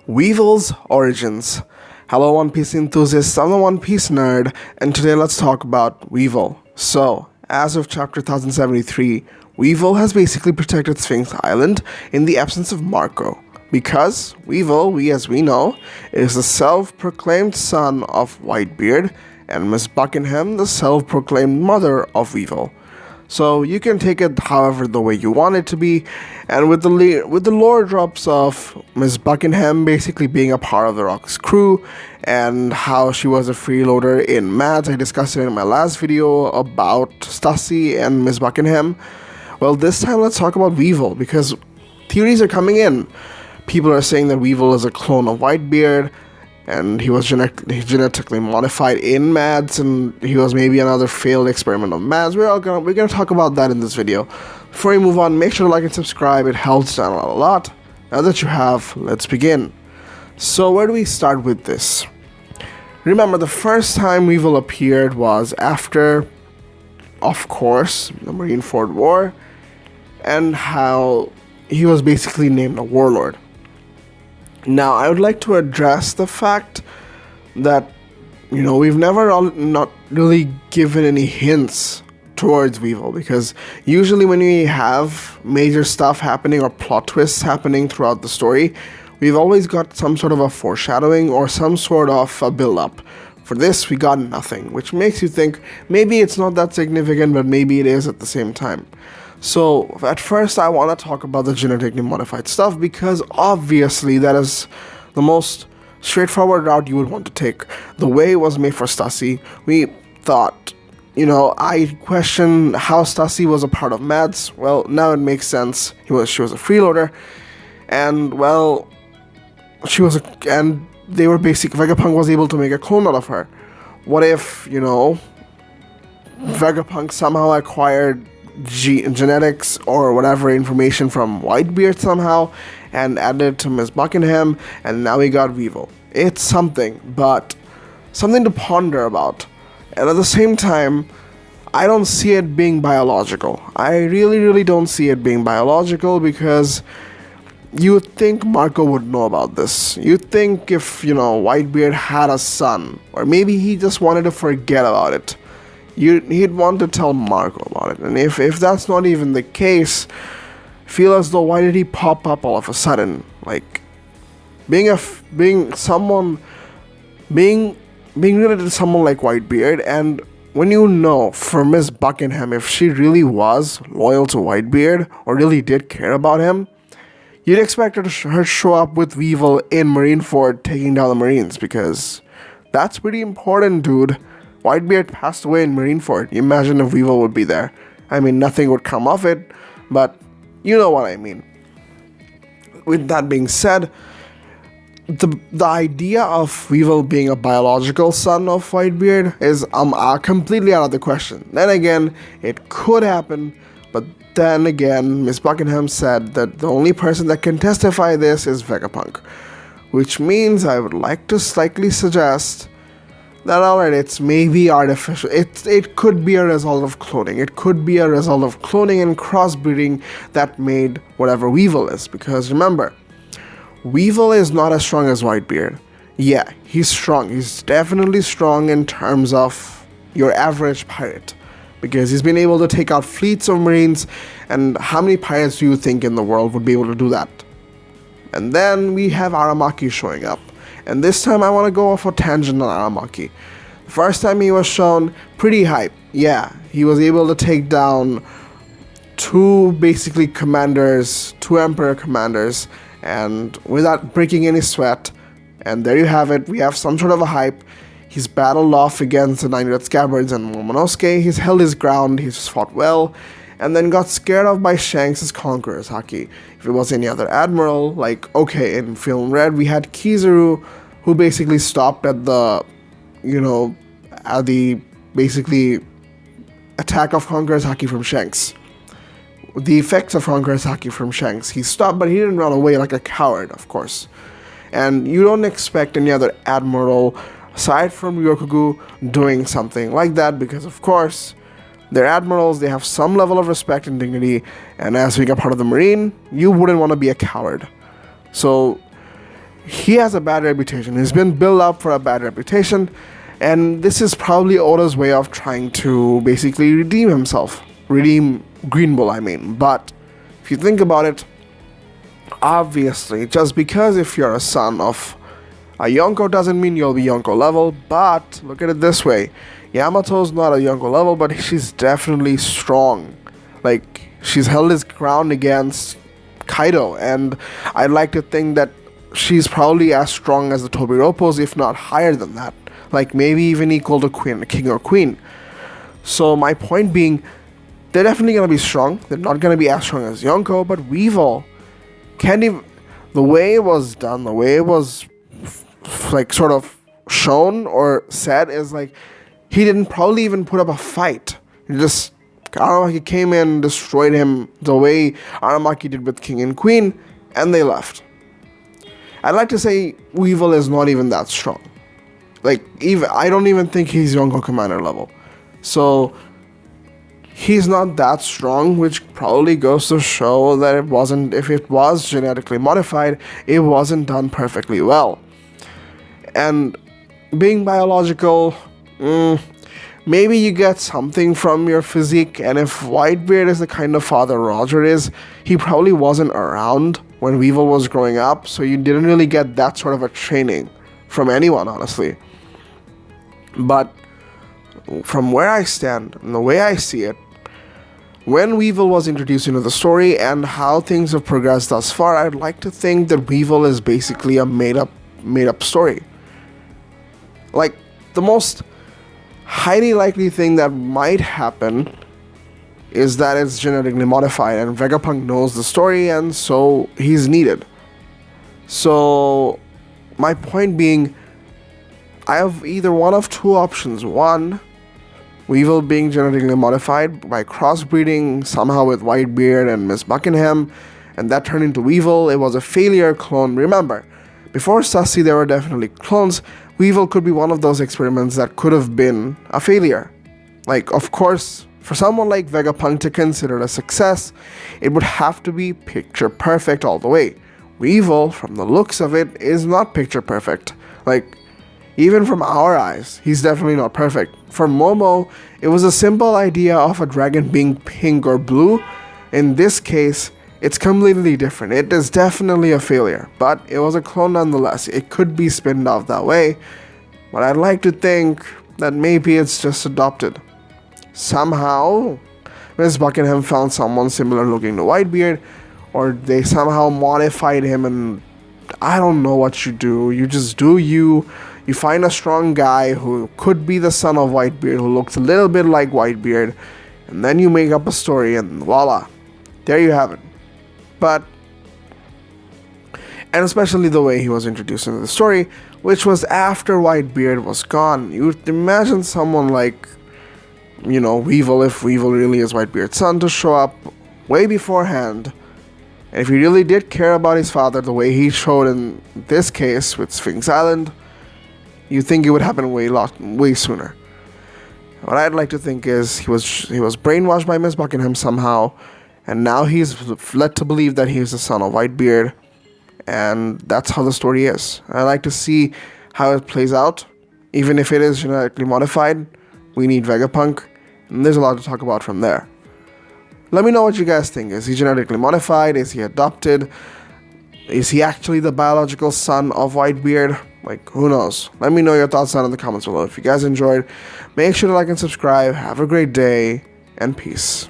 WEEVIL's origins. Hello One Piece enthusiasts, I'm the One Piece nerd, and today let's talk about WEEVIL. So, as of chapter 1073, WEEVIL has basically protected Sphinx Island in the absence of Marco. Because WEEVIL, as we know, is the self-proclaimed son of Whitebeard, and Miss Buckingham, the self-proclaimed mother of WEEVIL. So you can take it however the way you want it to be, and with the lore drops of Miss Buckingham basically being a part of the Rock's crew, and how she was a freeloader in Mads. I discussed it in my last video about Stussy and Miss Buckingham. Well, this time let's talk about WEEVIL, because theories are coming in. People are saying that WEEVIL is a clone of Whitebeard, and he was genetically modified in Mads, and he was maybe another failed experiment of Mads. We're gonna talk about that in this video. Before we move on, make sure to like and subscribe. It helps the channel out a lot. Now that you have, let's begin. So where do we start with this? Remember, the first time WEEVIL appeared was after, of course, the Marineford War, and how he was basically named a warlord. Now, I would like to address the fact that, we've never not really given any hints towards WEEVIL, because usually when we have major stuff happening or plot twists happening throughout the story, we've always got some sort of a foreshadowing or some sort of a build-up. For this, we got nothing, which makes you think maybe it's not that significant, but maybe it is at the same time. So, at first I want to talk about the genetically modified stuff, because obviously that is the most straightforward route you would want to take. The way it was made for Stussy, we thought, I question how Stussy was a part of Mads. Well, now it makes sense. She was a freeloader, and they were Vegapunk was able to make a clone out of her. What if, Vegapunk somehow acquired genetics or whatever information from Whitebeard somehow and added to Miss Buckingham, and now we got WEEVIL. It's something, but something to ponder about. And at the same time, I don't see it being biological. I really don't see it being biological, because you would think Marco would know about this. You'd think if, Whitebeard had a son, or maybe he just wanted to forget about it, he'd want to tell Marco about it. And if that's not even the case, feel as though, why did he pop up all of a sudden? Like, being related to someone like Whitebeard, and when for Miss Buckingham, if she really was loyal to Whitebeard or really did care about him, you'd expect her to show up with WEEVIL in Marineford taking down the Marines, because that's pretty important, dude. Whitebeard passed away in Marineford. Imagine if WEEVIL would be there. I mean, nothing would come of it, but you know what I mean. With that being said, the idea of WEEVIL being a biological son of Whitebeard is completely out of the question. Then again, it could happen, but then again, Miss Buckingham said that the only person that can testify this is Vegapunk, which means I would like to slightly suggest that, alright, it's maybe artificial. It could be a result of cloning. It could be a result of cloning and crossbreeding that made whatever WEEVIL is. Because remember, WEEVIL is not as strong as Whitebeard. Yeah, he's strong. He's definitely strong in terms of your average pirate, because he's been able to take out fleets of Marines, and how many pirates do you think in the world would be able to do that? And then we have Aramaki showing up. And this time I want to go off a tangent on Aramaki. The first time he was shown, pretty hype. Yeah, he was able to take down two Emperor commanders, and without breaking any sweat. And there you have it. We have some sort of a hype. He's battled off against the 9 Red Scabbards and Momonosuke. He's held his ground. He's fought well, and then got scared off by Shanks' Conqueror's Haki. If it was any other admiral, okay, in Film Red, we had Kizaru, who basically stopped at the, basically attack of Conqueror's Haki from Shanks. The effects of Conqueror's Haki from Shanks. He stopped, but he didn't run away like a coward, of course. And you don't expect any other admiral, aside from Ryokugu, doing something like that, because, of course, they're admirals, they have some level of respect and dignity, and as being a part of the Marine, you wouldn't want to be a coward. So he has a bad reputation. He's been built up for a bad reputation, and this is probably Oda's way of trying to basically redeem himself. Redeem Green Bull, I mean. But if you think about it, obviously, just because if you're a son of a Yonko doesn't mean you'll be Yonko level, but look at it this way. Yamato's not a Yonko level, but she's definitely strong. Like, she's held his ground against Kaido, and I'd like to think that she's probably as strong as the Tobiropos, if not higher than that. Like, maybe even equal to King or Queen. So my point being, they're definitely going to be strong. They're not going to be as strong as Yonko, but Weevil can't even... The way it was done, the way it was like sort of shown or said is like he didn't probably even put up a fight. He just Aramaki came in, destroyed him the way Aramaki did with King and Queen, and they left. I'd like to say Weevil is not even that strong. Like, even I don't even think he's Yonko Commander level. So he's not that strong, which probably goes to show that it wasn't, if it was genetically modified, it wasn't done perfectly well. And being biological, maybe you get something from your physique, and if Whitebeard is the kind of father Roger is, he probably wasn't around when Weevil was growing up, so you didn't really get that sort of a training from anyone, honestly. But from where I stand, and the way I see it, when Weevil was introduced into the story and how things have progressed thus far, I'd like to think that Weevil is basically a made-up story. Like, the most highly likely thing that might happen is that it's genetically modified and Vegapunk knows the story and so he's needed. So my point being, I have either one of two options. One, Weevil being genetically modified by crossbreeding somehow with Whitebeard and Miss Buckingham, and that turned into Weevil. It was a failure clone. Remember, before Sussy there were definitely clones. Weevil could be one of those experiments that could have been a failure. Like, of course, for someone like Vegapunk to consider it a success, it would have to be picture perfect all the way. Weevil, from the looks of it, is not picture perfect. Like, even from our eyes, he's definitely not perfect. For Momo, it was a simple idea of a dragon being pink or blue. In this case, it's completely different. It is definitely a failure, but it was a clone nonetheless. It could be spinned off that way, but I'd like to think that maybe it's just adopted. Somehow, Miss Buckingham found someone similar looking to Whitebeard, or they somehow modified him, and I don't know what you do. You just do you. You find a strong guy who could be the son of Whitebeard, who looks a little bit like Whitebeard, and then you make up a story, and voila, there you have it. But, and especially the way he was introduced into the story, which was after Whitebeard was gone. You would imagine someone like, Weevil, if Weevil really is Whitebeard's son, to show up way beforehand. And if he really did care about his father the way he showed in this case with Sphinx Island, you think it would happen way sooner. What I'd like to think is he was brainwashed by Miss Buckingham somehow, and now he's led to believe that he's the son of Whitebeard, and that's how the story is. I like to see how it plays out. Even if it is genetically modified, we need Vegapunk, and there's a lot to talk about from there. Let me know what you guys think. Is he genetically modified? Is he adopted? Is he actually the biological son of Whitebeard? Like, who knows? Let me know your thoughts down in the comments below. If you guys enjoyed, make sure to like and subscribe. Have a great day, and peace.